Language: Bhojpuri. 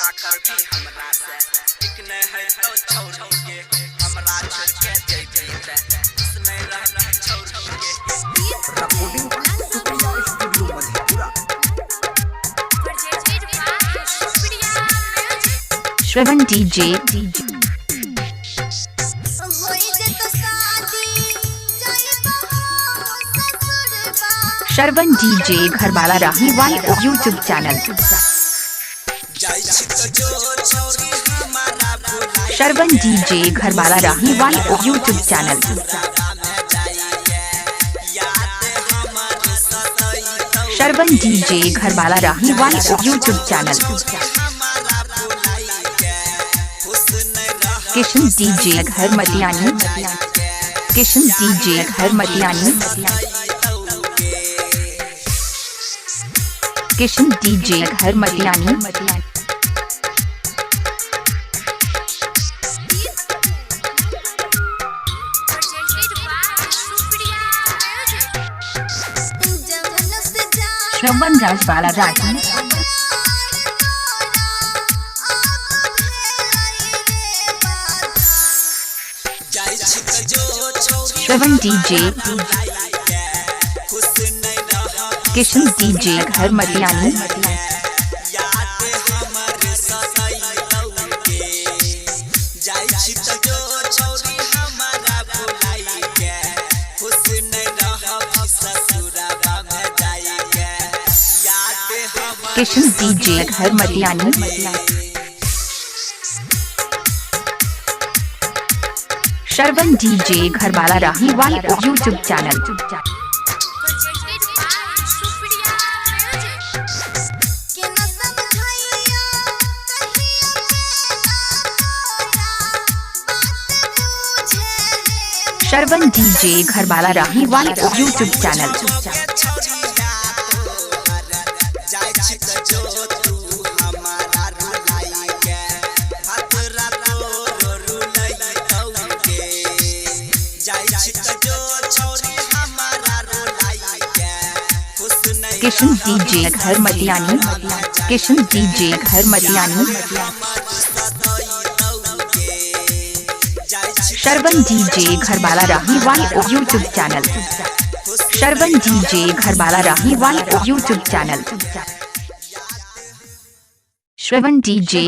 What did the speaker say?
आखर भी हमरा से ठीक न है तो छोड़ के हमरा छोड़ के दे दे उसमें रहना छोड़ के रिकॉर्डिंग सुप्रिया स्टूडियो मधेपुरा। श्रवण डीजे श्रवण डीजे घरवाला राहीवाल यूट्यूब चैनल। श्रवण डीजे घरवाला राहीवाल यूट्यूब चैनल। श्रवण डीजे घरवाला राहीवाल यूट्यूब चैनल। किशन डीजे घर मटियानी। किशन डीजे घर मटियानी। किशन डीजे घर मटियानी। श्रवण राजवाला राठी। श्रवण डीजे किशन डीजे घर मटियानी। किशन डीजे घर मटियानी। श्रवण डीजे घरवाला राहीवाल यूट्यूब चैनल। श्रवण डीजे घरवाला राहीवाल यूट्यूब चैनल। किशन डीजे घर मटियानी। किशन डीजे घर मटियानी। श्रवण डीजे घरवाला राहीवाल यूट्यूब चैनल। श्रवण डीजे घरवाला राहीवाल यूट्यूब चैनल। श्रवण डीजे